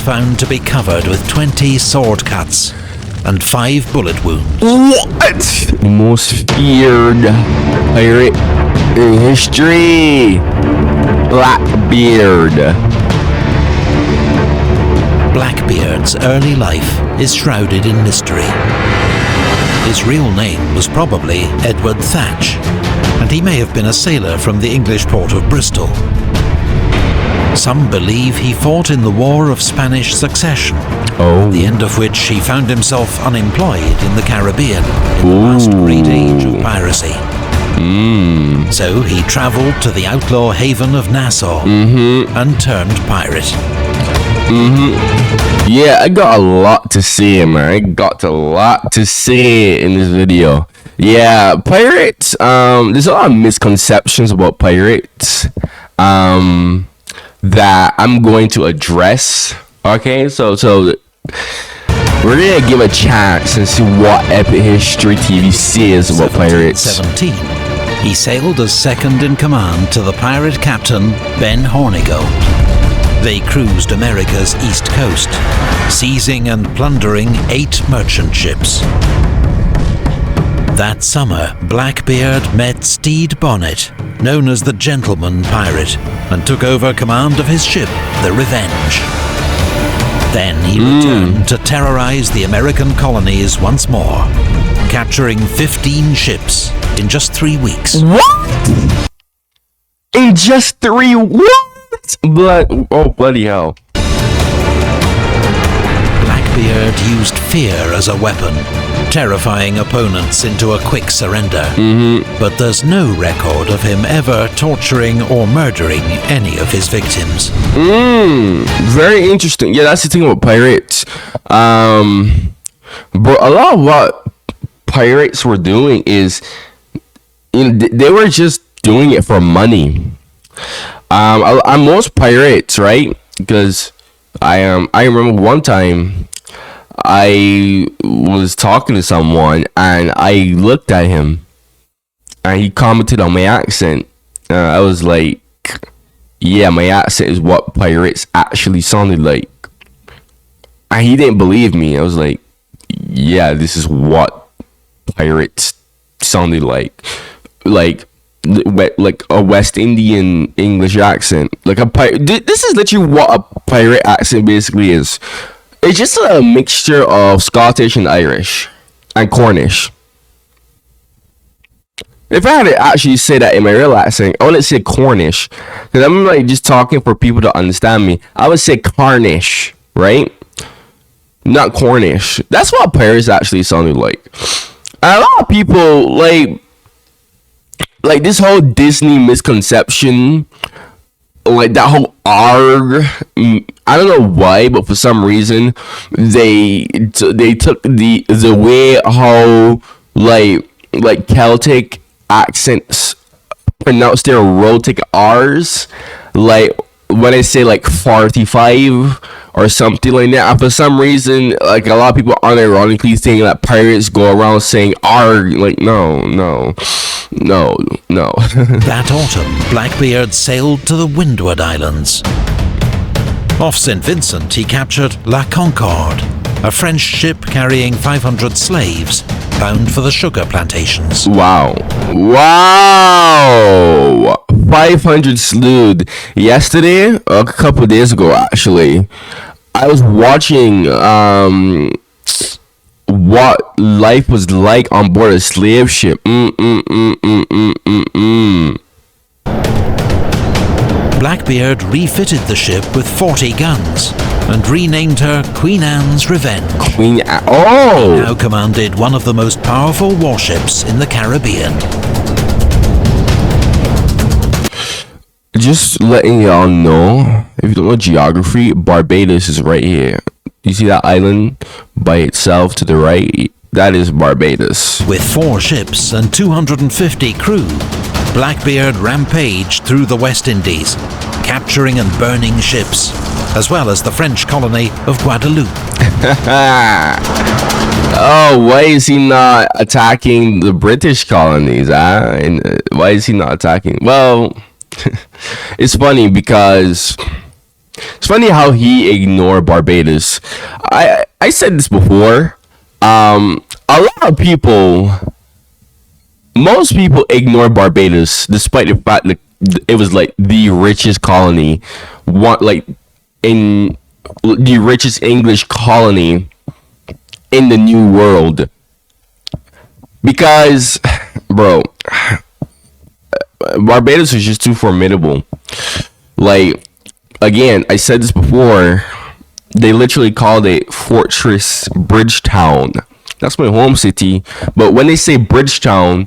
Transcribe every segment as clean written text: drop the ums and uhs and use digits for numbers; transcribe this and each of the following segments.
was found to be covered with 20 sword cuts and 5 bullet wounds. What? The most feared pirate in history. Blackbeard. Blackbeard's early life is shrouded in mystery. His real name was probably Edward Thatch, and he may have been a sailor from the English port of Bristol. Some believe he fought in the War of Spanish Succession, at the end of which he found himself unemployed in the Caribbean in the last great age of piracy. So he travelled to the outlaw haven of Nassau and turned pirate. Yeah, I got a lot to say, man. I got a lot to say in this video. Yeah, pirates, there's a lot of misconceptions about pirates that I'm going to address. Okay, so we're gonna give a chance and see what Epic History TV says about pirates. 1717, he sailed as second in command to the pirate captain Ben Hornigold. They cruised America's east coast, seizing and plundering 8 merchant ships. That summer, Blackbeard met Stede Bonnet, known as the Gentleman Pirate, and took over command of his ship, the Revenge. Then he returned to terrorize the American colonies once more, capturing 15 ships in just 3 weeks. What? In just 3 what? Bloody hell. Blackbeard used fear as a weapon, terrifying opponents into a quick surrender. But there's no record of him ever torturing or murdering any of his victims. Very interesting. Yeah, that's the thing about pirates. But a lot of what pirates were doing is, they were just doing it for money. I'm most pirates, right? Because I remember one time I was talking to someone and I looked at him and he commented on my accent. I was like, yeah, my accent is what pirates actually sounded like. And he didn't believe me. I was like, yeah, this is what pirates sounded like a West Indian English accent. Like a pirate. This is literally what a pirate accent basically is. It's just a mixture of Scottish and Irish and Cornish. If I had to actually say that in my real accent, I wouldn't say Cornish, because I'm like just talking for people to understand me. I would say Carnish, right? Not Cornish. That's what pirates actually sounded like. And a lot of people like this whole Disney misconception, like that whole arg. I don't know why, but for some reason they took the way how like Celtic accents pronounce their rhotic R's, like when I say like 45 or something like that. And for some reason, like a lot of people unironically think that pirates go around saying arg. Like no. That autumn, Blackbeard sailed to the Windward Islands. Off St. Vincent, he captured La Concorde, a French ship carrying 500 slaves bound for the sugar plantations. Wow. 500 slewed. Yesterday, a couple of days ago actually, I was watching what life was like on board a slave ship. Blackbeard refitted the ship with 40 guns and renamed her Queen Anne's Revenge. He now commanded one of the most powerful warships in the Caribbean. Just letting y'all know, if you don't know geography, Barbados is right here. You see that island by itself to the right? That is Barbados. With 4 ships and 250 crew, Blackbeard rampaged through the West Indies, capturing and burning ships, as well as the French colony of Guadeloupe. Oh, why is he not attacking the British colonies? And why is he not attacking? Well, it's funny because It's funny how he ignored Barbados. I said this before. A lot of people, most people ignore Barbados, despite the fact that it was like the richest colony, like in the richest English colony in the New World. Because, bro, Barbados is just too formidable. Like, again, I said this before. They literally called it Fortress Bridgetown. That's my home city. But when they say Bridgetown,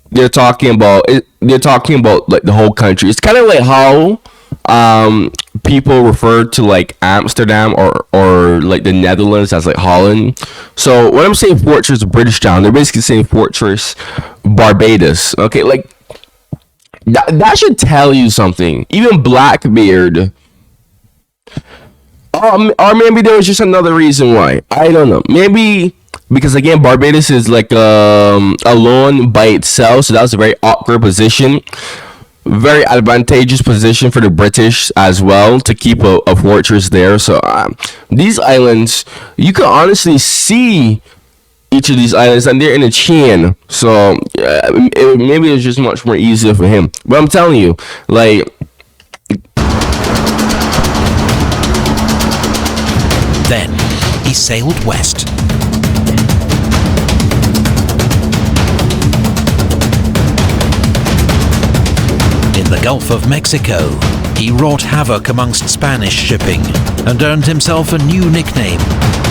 they're talking about it. They're talking about like the whole country. It's kind of like how people refer to like Amsterdam or like the Netherlands as like Holland. So when I'm saying Fortress Bridgetown, they're basically saying Fortress Barbados. Okay, like that should tell you something. Even Blackbeard. Or maybe there was just another reason why. I don't know. Maybe because again, Barbados is like alone by itself, so that was a very awkward position. Very advantageous position for the British as well to keep a fortress there. So these islands, you can honestly see each of these islands, and they're in a chain. So maybe it's just much more easier for him. But I'm telling you, like. Then he sailed west. In the Gulf of Mexico, he wrought havoc amongst Spanish shipping and earned himself a new nickname,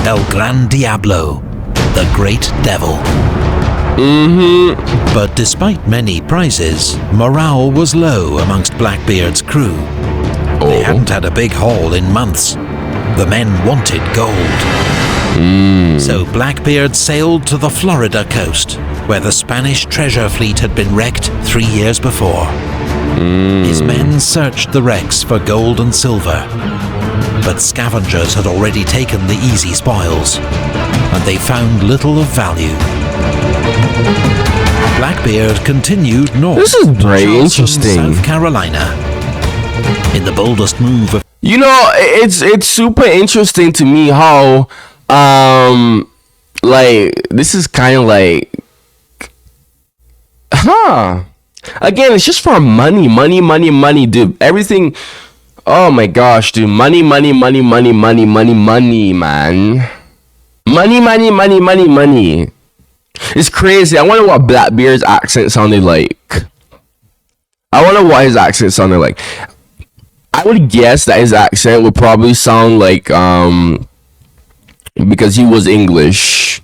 El Gran Diablo, the Great Devil. But despite many prizes, morale was low amongst Blackbeard's crew. They hadn't had a big haul in months. The men wanted gold. So Blackbeard sailed to the Florida coast, where the Spanish treasure fleet had been wrecked 3 years before. His men searched the wrecks for gold and silver, but scavengers had already taken the easy spoils, and they found little of value. Blackbeard continued north. This is very to interesting. South Carolina. In the boldest move of You know, it's super interesting to me how like this is kind of like again, it's just for money, dude. Everything. Oh my gosh, dude. Money, man. Money. It's crazy. I wonder what Blackbeard's accent sounded like. I wonder what his accent sounded like. I would guess that his accent would probably sound like because he was English.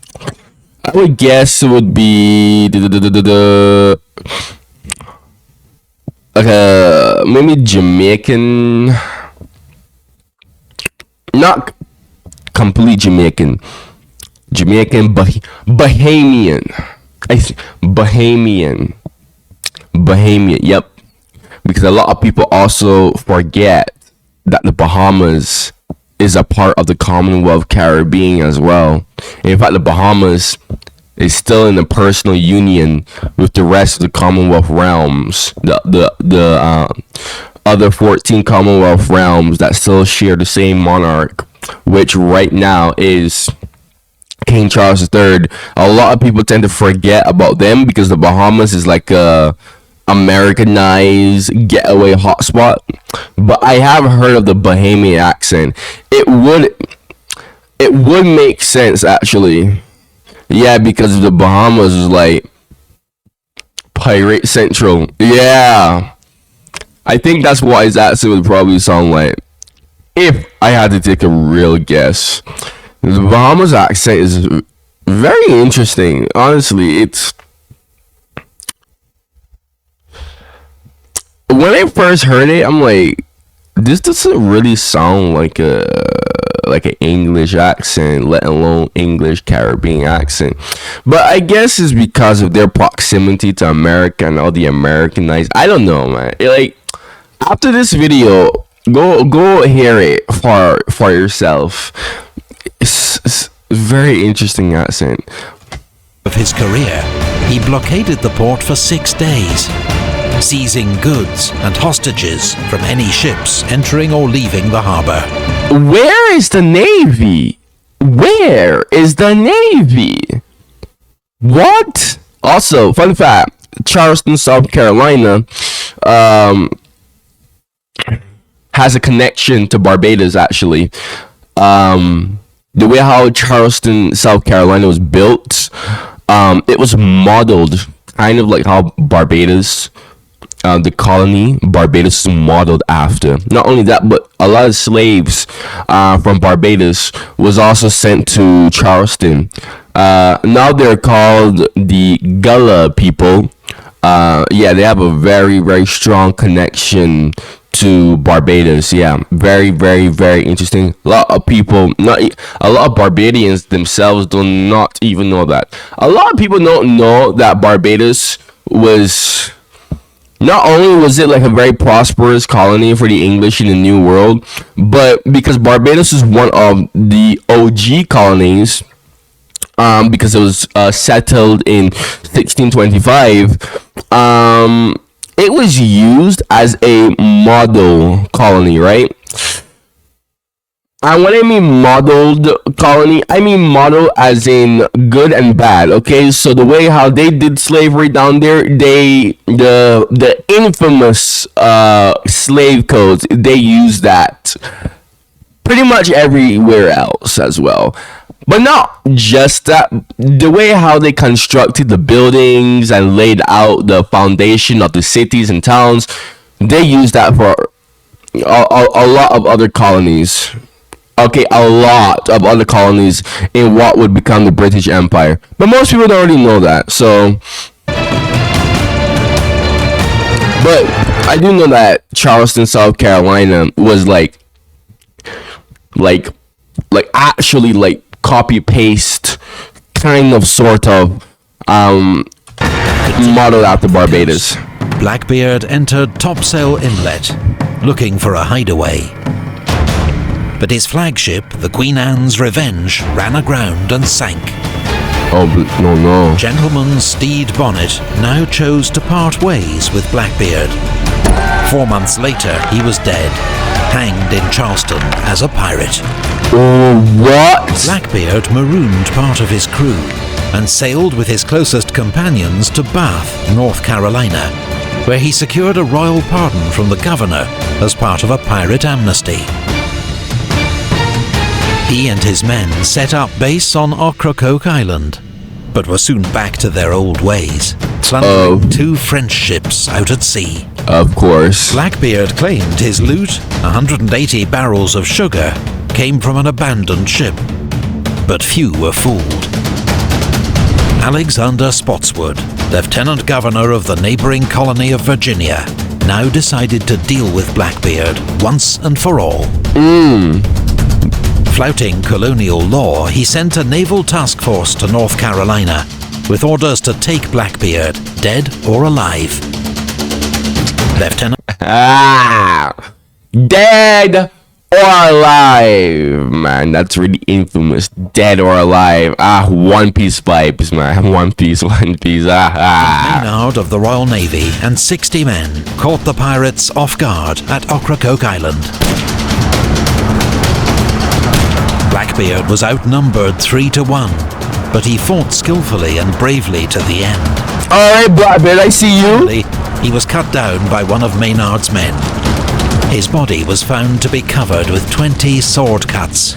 I would guess it would be like maybe Jamaican, not complete Jamaican, Bahamian. Bahamian. Yep. Because a lot of people also forget that the Bahamas is a part of the Commonwealth Caribbean as well. In fact, the Bahamas is still in a personal union with the rest of the Commonwealth realms. The other 14 Commonwealth realms that still share the same monarch, which right now is King Charles III. A lot of people tend to forget about them because the Bahamas is like a Americanized getaway hotspot. But I have heard of the Bahamian accent. It would make sense actually. Yeah, because the Bahamas is like pirate central. Yeah, I think that's what his accent would probably sound like if I had to take a real guess. The Bahamas accent is very interesting. Honestly, it's when I first heard it, I'm like, this doesn't really sound like an English accent, let alone English Caribbean accent. But I guess it's because of their proximity to America and all the Americanized. I don't know, man. Like after this video, go hear it for yourself. It's very interesting accent. Of his career, he blockaded the port for 6 days. seizing goods and hostages from any ships entering or leaving the harbor. Where is the Navy? Where is the Navy? What? Also, fun fact, Charleston, South Carolina, has a connection to Barbados, actually. The way how Charleston, South Carolina was built, it was modeled kind of like how Barbados, the colony Barbados, is modeled after. Not only that, but a lot of slaves from Barbados was also sent to Charleston. Now they're called the Gullah people. Yeah, they have a very, very strong connection to Barbados. Yeah, very, very, very interesting. A lot of people, a lot of Barbadians themselves do not even know that. A lot of people don't know that Barbados was, not only was it like a very prosperous colony for the English in the New World, but because Barbados is one of the OG colonies, because it was settled in 1625, it was used as a model colony, right? And when I mean modeled colony, I mean model as in good and bad. Okay, so the way how they did slavery down there, the infamous slave codes, they use that pretty much everywhere else as well. But not just that, the way how they constructed the buildings and laid out the foundation of the cities and towns, they use that for a lot of other colonies. Okay, a lot of other colonies in what would become the British Empire. But most people don't already know that, so. But I do know that Charleston, South Carolina was like actually like copy paste kind of sort of modeled after Barbados. Blackbeard entered Topsail Inlet, looking for a hideaway. But his flagship, the Queen Anne's Revenge, ran aground and sank. Oh, no. Gentleman Stede Bonnet now chose to part ways with Blackbeard. 4 months later, he was dead, hanged in Charleston as a pirate. What? Blackbeard marooned part of his crew and sailed with his closest companions to Bath, North Carolina, where he secured a royal pardon from the governor as part of a pirate amnesty. He and his men set up base on Ocracoke Island, but were soon back to their old ways, plundering 2 French ships out at sea. Of course. Blackbeard claimed his loot, 180 barrels of sugar, came from an abandoned ship, but few were fooled. Alexander Spotswood, Lieutenant Governor of the neighboring colony of Virginia, now decided to deal with Blackbeard once and for all. Flouting colonial law, he sent a naval task force to North Carolina with orders to take Blackbeard, dead or alive. Lieutenant... Dead or alive, man. That's really infamous. Dead or alive. One Piece vibes, man. One Piece. Maynard of the Royal Navy and 60 men caught the pirates off guard at Ocracoke Island. Blackbeard was outnumbered 3-1, but he fought skillfully and bravely to the end. Alright, Blackbeard, I see you. He was cut down by one of Maynard's men. His body was found to be covered with 20 sword cuts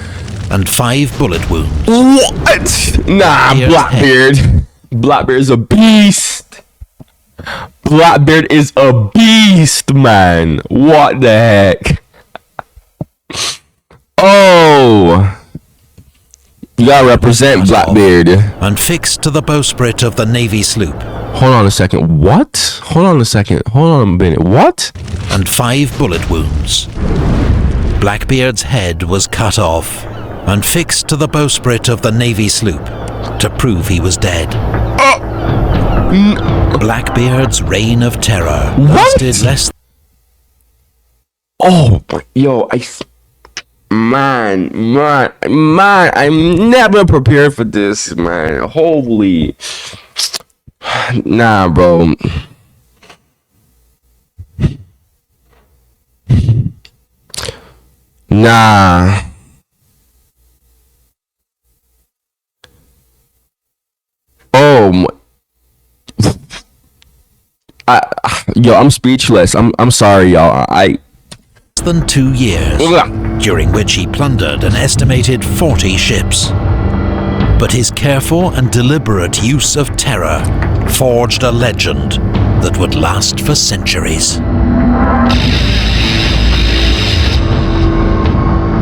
and 5 bullet wounds. What? Nah, Blackbeard. Blackbeard is a beast. Blackbeard is a beast, man. What the heck? Oh. You gotta represent Blackbeard. And fixed to the bowsprit of the Navy sloop. Hold on a second. What? Hold on a minute. What? And 5 bullet wounds. Blackbeard's head was cut off and fixed to the bowsprit of the Navy sloop to prove he was dead. Blackbeard's reign of terror lasted less. Oh, yo, Man, I'm never prepared for this, man. Holy. Nah, bro. Nah. Oh, yo, I'm speechless. I'm sorry, y'all. Than 2 years, during which he plundered an estimated 40 ships. But his careful and deliberate use of terror forged a legend that would last for centuries.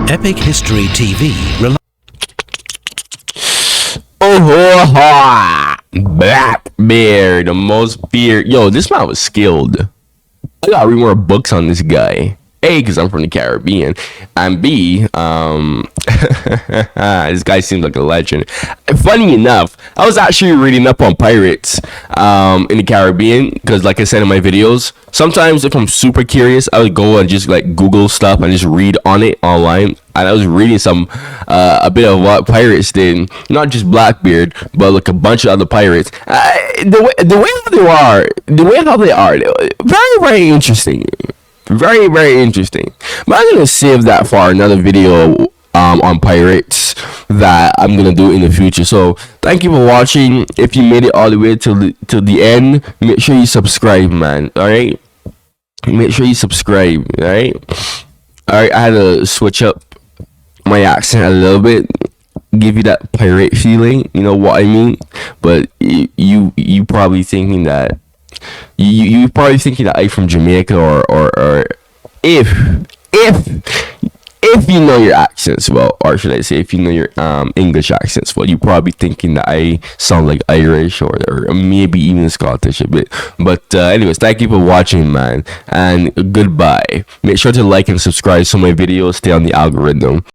Epic History TV Blackbeard, the most feared. Yo, this man was skilled. I gotta read more books on this guy. A, because I'm from the Caribbean, and B, this guy seems like a legend. Funny enough, I was actually reading up on pirates in the Caribbean, because like I said in my videos, sometimes if I'm super curious, I would go and just like Google stuff and just read on it online. And I was reading a bit of what pirates did, not just Blackbeard, but like a bunch of other pirates. The way how they are, very, very interesting. Very, very interesting. But I'm gonna save that for another video on pirates that I'm gonna do in the future. So thank you for watching. If you made it all the way till the end, make sure you subscribe, man. All right, make sure you subscribe. All right. I had to switch up my accent a little bit, give you that pirate feeling. You know what I mean? But you probably thinking that. You probably thinking that I'm from Jamaica or if you know your accents well, or should I say if you know your English accents well, you probably thinking that I sound like Irish or maybe even Scottish a bit. But anyways, thank you for watching, man, and goodbye. Make sure to like and subscribe so my videos stay on the algorithm.